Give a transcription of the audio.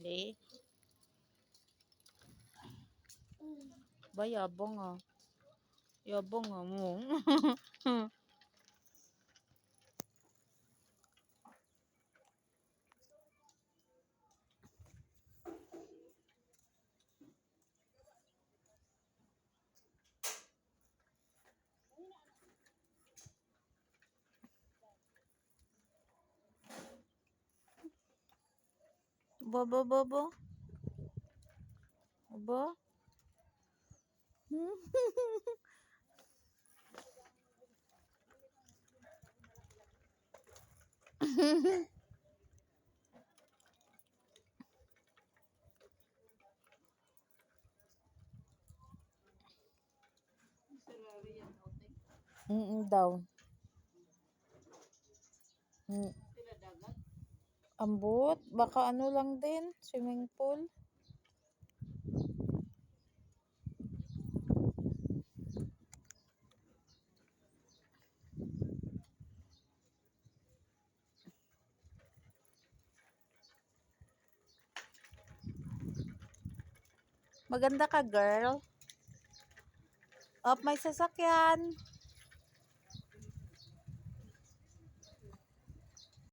Eh, ba yabang ah. Yabang ah mo. Baba baba. Aba. Daw. Mm. Ambot, baka ano lang din, swimming pool. Maganda ka, girl. Up, may sasakyan.